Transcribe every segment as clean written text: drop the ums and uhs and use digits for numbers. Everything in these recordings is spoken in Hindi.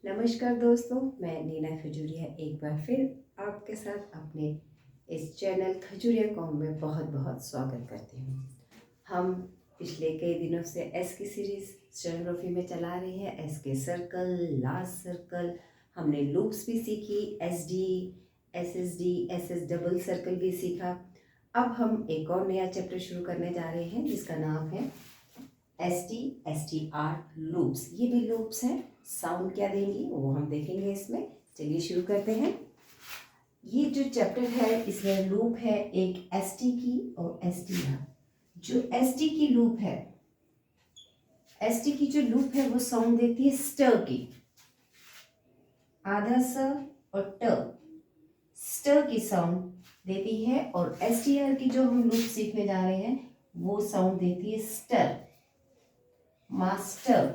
नमस्कार दोस्तों, मैं नीना खजूरिया एक बार फिर आपके साथ अपने इस चैनल खजूरिया कॉम में बहुत बहुत स्वागत करती हूँ। हम पिछले कई दिनों से एस की सीरीज़ स्टेनोग्राफी में चला रही है। एस के सर्कल, लास्ट सर्कल, हमने लूप्स भी सीखी, S D, S S D, S S double circle भी सीखा। अब हम एक और नया चैप्टर शुरू करने जा रहे हैं जिसका नाम है एस टी आर लूप्स। ये भी लूप्स हैं, साउंड क्या देंगी वो हम देखेंगे इसमें। चलिए शुरू करते हैं। ये जो चैप्टर है इसमें लूप है एक एस टी की और एस टी आर। जो एस टी की लूप है, एस टी की जो लूप है वो साउंड देती है स्ट की, आधा स और ट, स्ट की साउंड देती है। और एस टी आर की जो हम लूप सीखने जा रहे हैं वो साउंड देती है स्टर, मास्टर,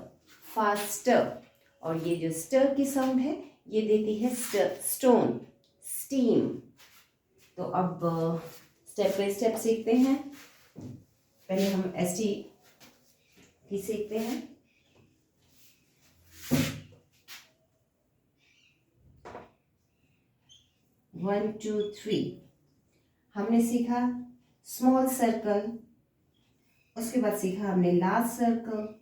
फास्टर। और ये जो स्टर की साउंड है ये देती है स्टोन, स्टीम। तो अब स्टेप बाय स्टेप सीखते हैं। पहले हम एस टी की सीखते हैं। वन टू थ्री हमने सीखा स्मॉल सर्कल, उसके बाद सीखा हमने large circle.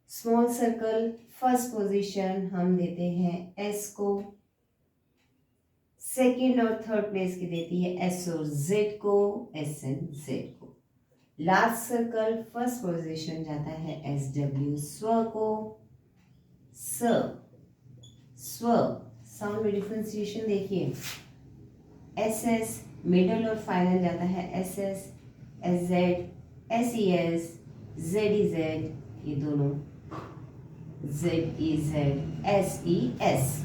Small circle first position हम देते हैं एस को, सेकेंड और थर्ड प्लेस की देती है एस और जेड को, एस एंड जेड को। लार्ज सर्कल फर्स्ट पोजीशन जाता है एस डब्ल्यू स्व को, स स्व। साउंड में डिफ्रेंसिएशन देखिए, एस एस मिडल और फाइनल जाता है S S, S Z, S E S, Z E Z, ये दोनों Z E Z, S E S.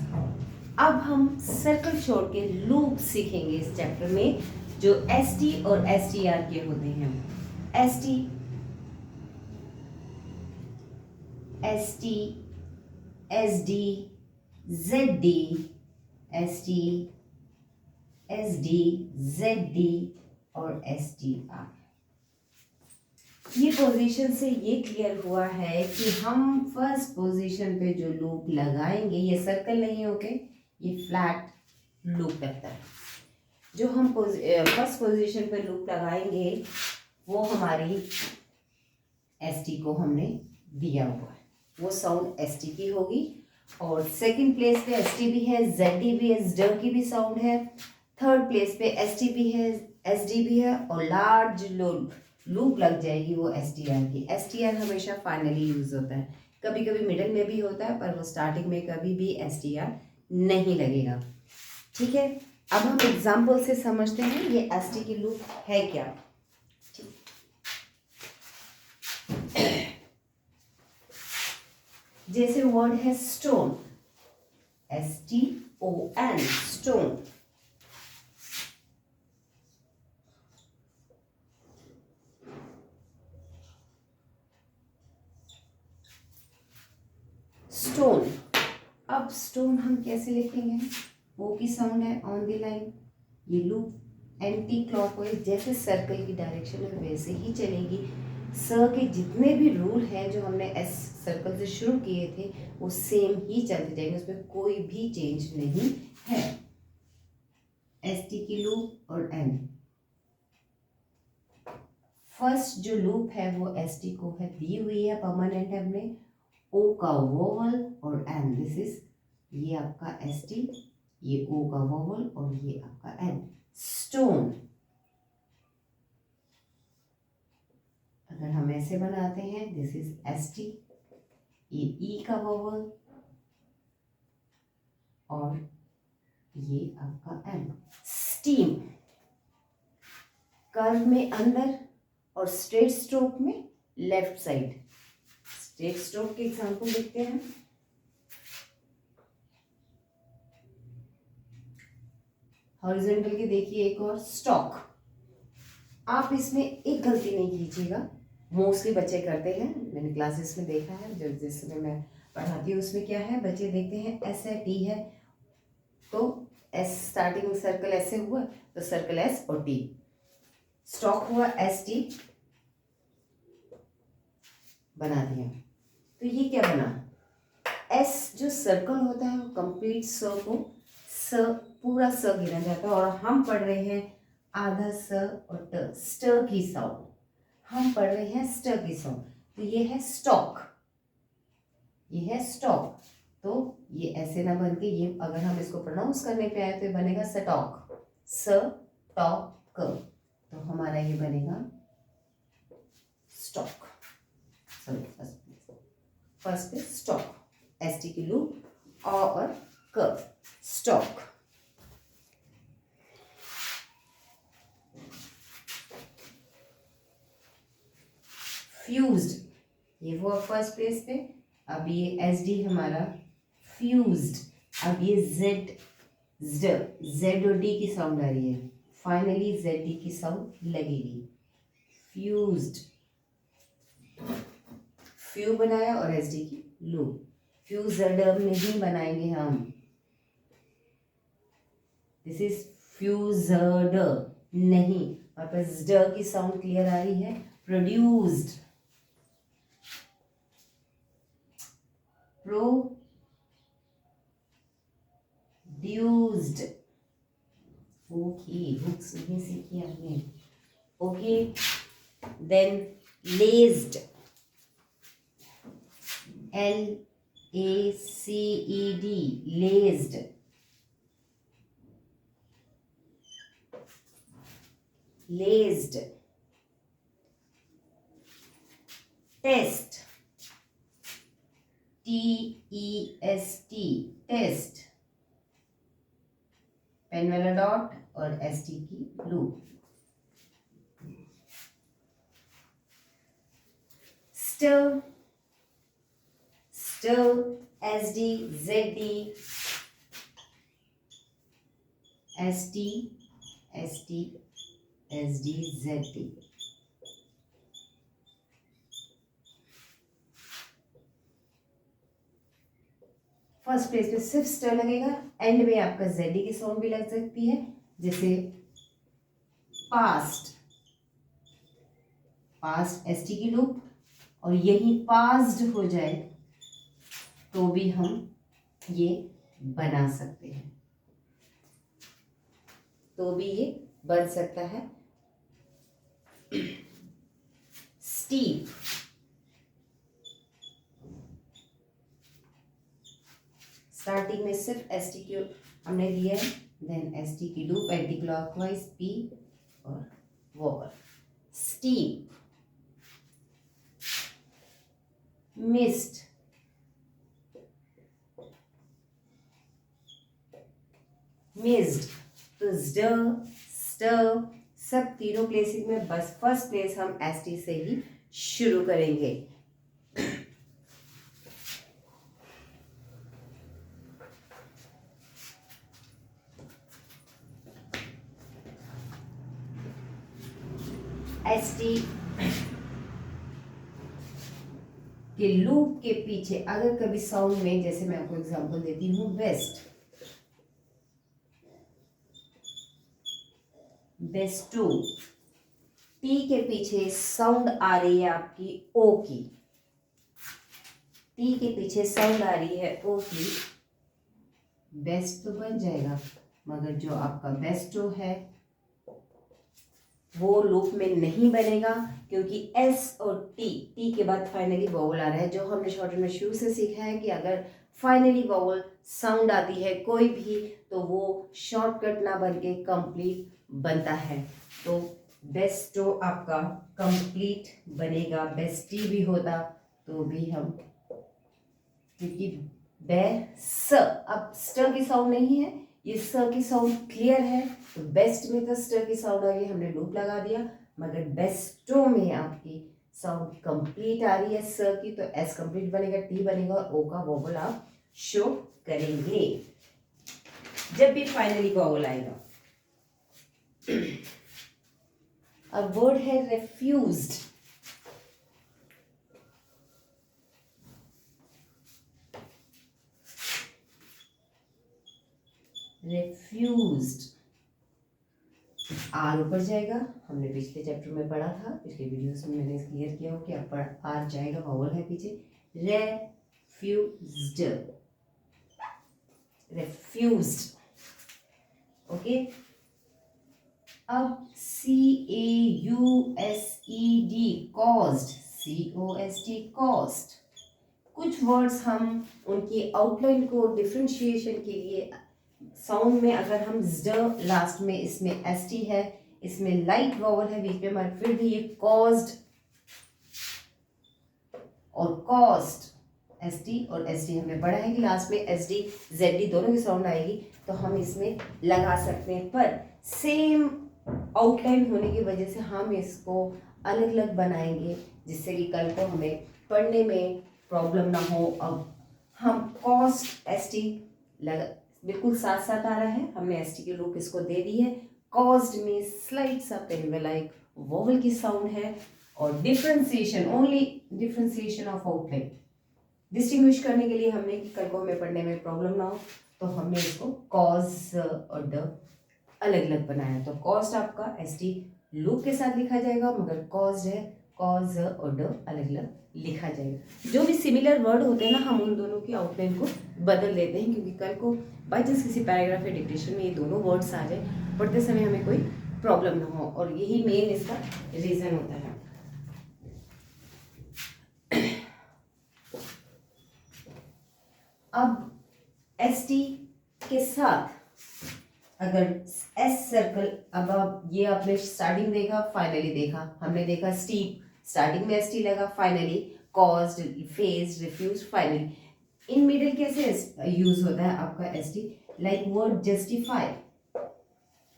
अब हम सर्कल छोड़ के लूप सीखेंगे इस चैप्टर में जो एस टी और एस टी आर के होते हैं। S T, S T, S D, Z D, S T, S D, Z D और एस टी आर। ये पोजीशन से ये क्लियर हुआ है कि हम फर्स्ट पोजीशन पे जो लूप लगाएंगे ये सर्कल नहीं होके ये फ्लैट लूप लगता है। जो हम फर्स्ट पोजीशन पे लूप लगाएंगे वो हमारी एस टी को हमने दिया हुआ है, वो साउंड एस टी की होगी। और सेकंड प्लेस पे एस टी भी है, जेड डी भी है, ज की भी साउंड है। थर्ड प्लेस पे एस टी भी है, एस डी भी है और लार्ज लूप लग जाएगी वो एस टी आर की। एस टी आर हमेशा फाइनली यूज होता है, कभी कभी मिडल में भी होता है पर वो स्टार्टिंग में कभी भी एस टी आर नहीं लगेगा। ठीक है, अब हम एग्जाम्पल से समझते हैं ये एस टी की लूप है क्या। जैसे वर्ड है stone, S T O N, stone. Stone, अब स्टोन हम कैसे लिखेंगे, ओ की साउंड है ऑन द लाइन। ये लूप एंटी क्लॉकवाइज जैसे सर्कल की डायरेक्शन है वैसे ही चलेगी। स के जितने भी रूल हैं जो हमने एस सर्कल से शुरू किए थे वो सेम ही चलते जाएंगे, उसमें कोई भी चेंज नहीं है। एस टी की लूप और एन, फर्स्ट जो लूप है वो एस टी को है दी हुई है, परमानेंट है हमने, ओ का वोवल और एन, दिस इज, ये आपका एस टी, ये ओ का वोवल और ये आपका एन। स्टोन अगर हम ऐसे बनाते हैं, दिस इज एस टी, ये ई का वोवल और ये आपका एन। स्टीम, कर्व में अंदर और स्ट्रेट स्ट्रोक में लेफ्ट साइड। स्ट्रेट स्ट्रोक के एग्जांपल देखते हैं। हॉरिजॉन्टल की देखिए एक और, स्टॉक। आप इसमें एक गलती नहीं कीजिएगा, मोस्टली बच्चे करते हैं, मैंने क्लासेस में देखा है, जब जिस समय मैं पढ़ाती हूँ उसमें क्या है, बच्चे देखते हैं एस है टी है तो एस स्टार्टिंग सर्कल ऐसे हुआ तो सर्कल एस और टी, स्टॉक हुआ एस टी बना दिया। तो ये क्या बना, एस जो सर्कल होता है वो कंप्लीट स को स पूरा स गिना जाता है। और हम पढ़ रहे हैं आधा स और ट, स्ट की साउंड, हम पढ़ रहे हैं स्ट की साउंड। तो ये है स्टॉक, ये है स्टॉक। तो ये ऐसे ना बन के, ये अगर हम इसको प्रोनाउंस करने पे आए तो ये बनेगा स्टॉक, स टॉक क, तो हमारा ये बनेगा स्टॉक। सॉरी, फर्स्ट पे स्टॉक, एस टी की लूप और क, स्टॉक। फ्यूज्ड, ये वो फर्स्ट प्लेस पे। अब ये एस डी हमारा फ्यूज्ड। अब ये जेड, जेड और डी की साउंड आ रही है, फाइनली जेड डी की साउंड लगेगी। फ्यूज्ड, फ्यू बनाया और एस डी की लूप। फ्यूज्ड नहीं बनाएंगे हम, दिस इज फ्यूज्ड नहीं, हमारे पास ड की साउंड क्लियर आ रही है। प्रोड्यूस्ड, प्रोड्यूस्ड, ओके, बुक्स नहीं सीखी आपने, okay. Then laced, LACED, laced. Laced, test, TEST, test, pen वाला डॉट और ST की loop. Ster, ster, SD, ZD, ST, ST, SD, ZD। First place पे सिर्फ स्टर लगेगा, एंड में आपका जेडी की साउंड भी लग सकती है, जैसे पास्ट, पास्ट एसटी की लूप, और यही पास्ड हो जाए तो भी हम ये बना सकते हैं, तो भी ये बन सकता है। स्टीप, स्टार्टिंग में सिर्फ एस टी की हमने लिया है, देन एस टी की लूप एंटी क्लॉकवाइज पी और वॉल। स्टीप, मिस्ट, मिस्ड, तो स्टर सब तीनों प्लेसेस में बस फर्स्ट प्लेस हम एस टी से ही शुरू करेंगे। एस टी के लूप के पीछे अगर कभी साउंड में, जैसे मैं आपको एग्जांपल देती हूँ, बेस्ट, बेस्टो, टी के पीछे साउंड आ रही है आपकी ओ की, टी के पीछे साउंड आ रही है ओ की, बेस्ट तो बन जाएगा, मगर जो आपका बेस्टो है वो लूप में नहीं बनेगा, क्योंकि एस और टी के बाद फाइनली वोवल आ रहा है। जो हमने शॉर्ट में शुरू से सीखा है कि अगर फाइनली वोवल साउंड आती है कोई भी, तो वो शॉर्टकट ना बन के कंप्लीट बनता है। तो बेस्टो आपका कंप्लीट बनेगा, बेस्टी भी होता तो भी हम, क्योंकि बेस, अब स्टर की साउंड नहीं है, ये स की साउंड क्लियर है, तो बेस्ट में तो स्टर की साउंड आ रही है, हमने लूप लगा दिया, मगर बेस्टो में आपकी साउंड कंप्लीट आ रही है स की, तो एस कंप्लीट बनेगा, टी बनेगा और ओ का वोवल आप शो करेंगे जब भी फाइनली वोवल आएगा। अब वर्ड है रेफ्यूज्ड, रेफ्यूज्ड, आर ऊपर जाएगा, हमने पिछले चैप्टर में पढ़ा था, पिछले वीडियोस में मैंने क्लियर किया हो कि ऊपर आर जाएगा, वोवल है पीछे, refused, refused. ओके, अब caused, caused, caused. कुछ वर्ड्स हम उनकी आउटलाइन को डिफ्रेंशिएशन के लिए साउंड में, अगर हम ज लास्ट में, इसमें एस टी है, इसमें लाइट वॉवल है बीच में, मगर फिर भी ये कॉज्ड और कॉस्ट, एस टी और एस डी हमने पढ़ा है कि लास्ट में एस डी जेड डी दोनों की साउंड आएगी, तो हम इसमें लगा सकते हैं। पर सेम आउटलाइन होने की वजह से हम इसको अलग अलग बनाएंगे, जिससे कि कल को हमें पढ़ने में प्रॉब्लम ना हो। अब हम कॉस्ट एस टी लगा, बिल्कुल साथ साथ आ रहा है, हमने एस टी की लुक इसको दे दी है। कॉज्ड में स्लाइट सा पेनवेलाइक वोवल की साउंड है, और differentiation, only differentiation of outline, distinguish करने के लिए हमने कि कल को हमें पढ़ने में प्रॉब्लम ना हो, तो हमने इसको कॉज और ड अलग अलग बनाया। तो कॉस्ट आपका एस टी लूप के साथ लिखा जाएगा, मगर कॉज है, कॉज और ड अलग अलग लिखा जाएगा। जो भी सिमिलर वर्ड होते हैं ना, हम उन दोनों की आउटलाइन को बदल देते हैं, क्योंकि कल को बाई चांस किसी पैराग्राफ या डिक्टेशन में ये दोनों वर्ड्स आ जाए, पढ़ते समय हमें कोई प्रॉब्लम ना हो, और यही मेन इसका रीज़न होता है। अब एस टी के साथ अगर एस सर्कल, अब आप ये आपने स्टार्टिंग देखा, फाइनली देखा, हमने देखा स्टीप, स्टार्टिंग में एस टी लगा, finally caused, phased, refuse, finally. In middle कैसे यूज होता है आपका S T? Like word justify,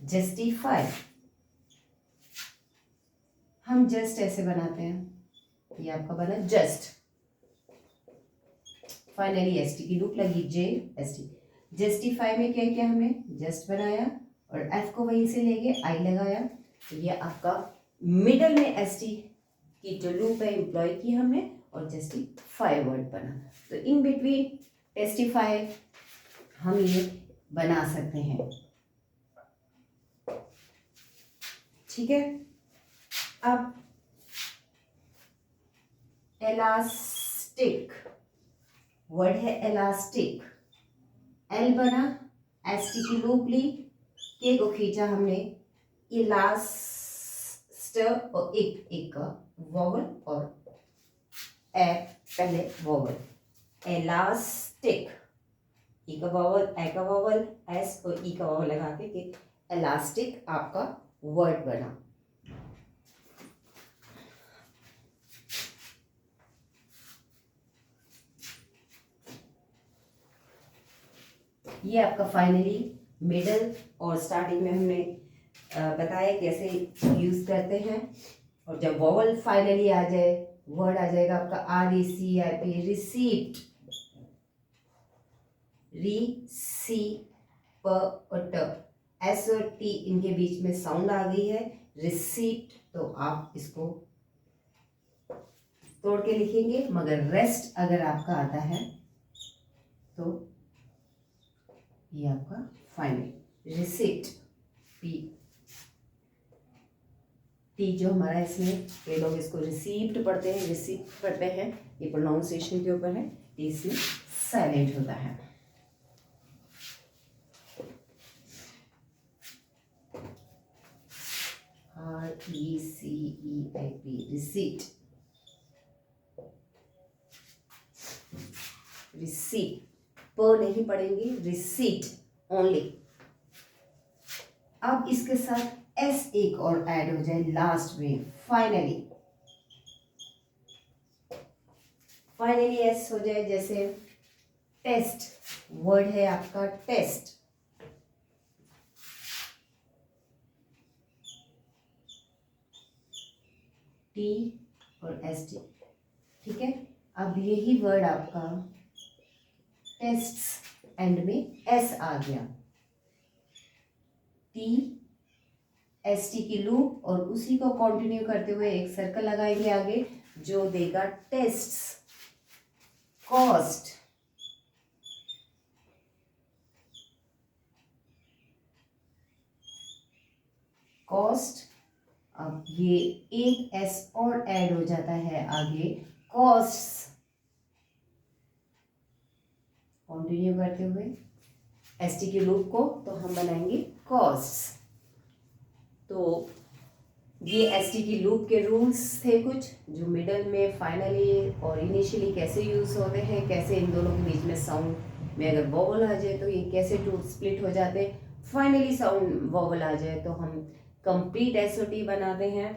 justify हम जस्ट ऐसे बनाते हैं, ये आपका बना जस्ट, फाइनली एस टी की लूप लगी, जे एस टी। जस्टिफाई में क्या किया हमने? जस्ट बनाया और एफ को वहीं से लेके आई लगाया, तो ये आपका मिडल में एस टी की जो लूप है एम्प्लॉय की हमने, और जस्टिफाई वर्ड बना। तो इन बिटवीन टेस्टिफाई हम ये बना सकते हैं, ठीक है। अब एलास्टिक वर्ड है, एलास्टिक, एल बना, एस टी की लूप ली, के को खींचा हमने, इलास्ट और एक का वॉवल और ए पहले वॉवल, एलास्टिक, ई का वॉवल, ए का वॉवल, एस और ई का वॉवल लगा के एलास्टिक आपका वर्ड बना। ये आपका फाइनली, मिडल और स्टार्टिंग में हमने बताया कैसे यूज करते हैं। और जब वॉवल फाइनली आ जाए, वर्ड आ जाएगा आपका R E C I P, receipt, री सी प और ट, एस और टी इनके बीच में साउंड आ गई है, रिसीप्ट। तो आप इसको तोड़ के लिखेंगे, मगर रेस्ट अगर आपका आता है तो ये आपका फाइनल रिसीप्ट, पी टी जो हमारा इसमें, ये लोग इसको रिसीप्ट पढ़ते हैं, रिसीप्ट पढ़ते हैं, ये प्रोनाउंसिएशन के ऊपर है, टी इसमें साइलेंट होता है। R E C E I P, receipt, receipt, प नहीं पढ़ेंगे, रिसीप्ट ओनली। अब इसके साथ एस एक और ऐड हो जाए लास्ट में, फाइनली, फाइनली एस हो जाए, जैसे टेस्ट वर्ड है आपका, टेस्ट, टी और एस टी, ठीक है। अब यही वर्ड आपका टेस्ट्स, एंड में एस आ गया, टी एस टी की लूप, और उसी को कंटिन्यू करते हुए एक सर्कल लगाएंगे आगे, जो देगा टेस्ट्स, कॉस्ट, कॉस्ट। अब ये एक एस और ऐड हो जाता है आगे, कॉस्ट्स, कंटिन्यू करते हुए एस टी के लूप को, तो हम बनाएंगे कॉस्ट। तो ये एस टी की लूप के रूल्स थे कुछ, जो मिडल में, फाइनली और इनिशियली कैसे यूज़ होते हैं, कैसे इन दोनों के बीच में साउंड में अगर वोवल आ जाए तो ये कैसे टू स्प्लिट हो जाते हैं, फाइनली साउंड वोवल आ जाए तो हम कंप्लीट एसओटी बनाते हैं,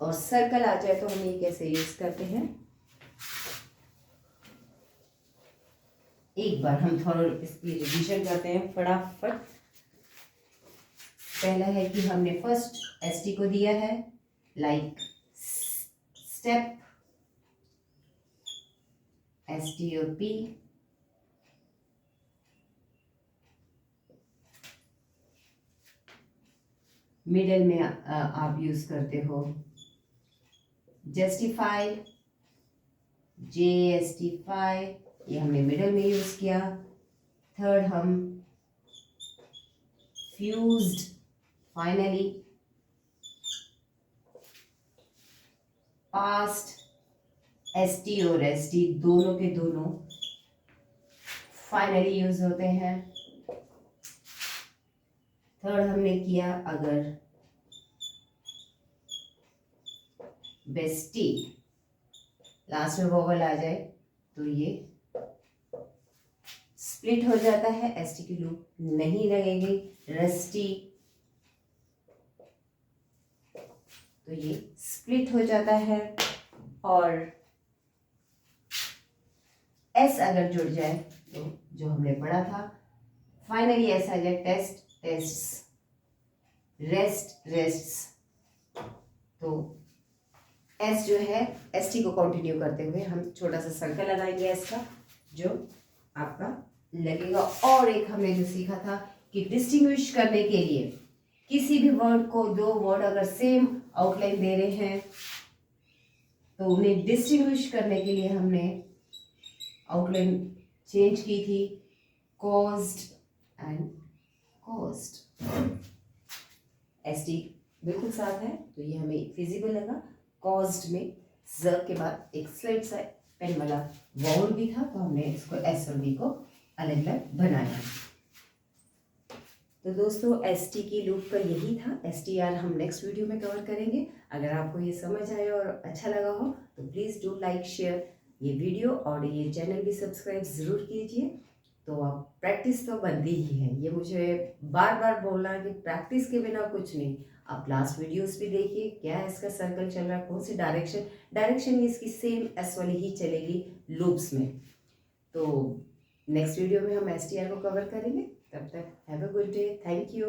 और सर्कल आ जाए तो हम ये कैसे यूज़ करते हैं। एक बार हम थोड़ा इसकी रिविजन करते हैं फटाफट। पहला है कि हमने फर्स्ट एस टी को दिया है लाइक स्टेप एस टी और पी, मिडल में आप यूज करते हो जस्टिफाई, JSTify, ये हमने मिडल में यूज किया। थर्ड हम फ्यूज्ड, फाइनली, पास्ट, ST और SD दोनों के दोनों फाइनली यूज होते हैं। थर्ड हमने किया अगर बेस्टी लास्ट में वोवल आ जाए तो ये स्प्लिट हो जाता है, एसटी की लूप नहीं लगेगी। रस्टी तो ये स्प्लिट हो जाता है, और एस अगर जुड़ जाए तो जो हमने पढ़ा था फाइनली एस आ जाए, टेस्ट टेस्ट, रेस्ट रेस्ट। तो एस जो है एस टी को कंटिन्यू करते हुए हम छोटा सा सर्कल लगाएंगे एस का, जो आपका लगेगा। और एक हमने जो सीखा था कि डिस्टिंग्विश करने के लिए किसी भी वर्ड को, दो वर्ड अगर सेम आउटलाइन दे रहे हैं तो उन्हें डिस्टिंग्विश करने के लिए हमने आउटलाइन चेंज की थी, caused and cost. S T बिल्कुल साफ है तो ये हमें फिजिबल लगा। कॉज्ड में ज के बाद एक स्लाइड सा पेन वाला वाउल भी था, तो हमने इसको एस और डी को अलग अलग बनाया। तो दोस्तों एस टी की लूप का यही था। एस टी आर हम नेक्स्ट वीडियो में कवर करेंगे। अगर आपको ये समझ आया और अच्छा लगा हो तो प्लीज़ डू लाइक शेयर ये वीडियो, और ये चैनल भी सब्सक्राइब ज़रूर कीजिए। तो आप प्रैक्टिस तो बनती ही है, ये मुझे बार बार बोलना है कि प्रैक्टिस के बिना कुछ नहीं। आप लास्ट वीडियोस भी देखिए, क्या इसका सर्कल चल रहा है, कौन सी डायरेक्शन इसकी सेम एस वाली ही चलेगी लूप्स में। तो नेक्स्ट वीडियो में हम STR को कवर करेंगे। तब तक have a good day, thank you.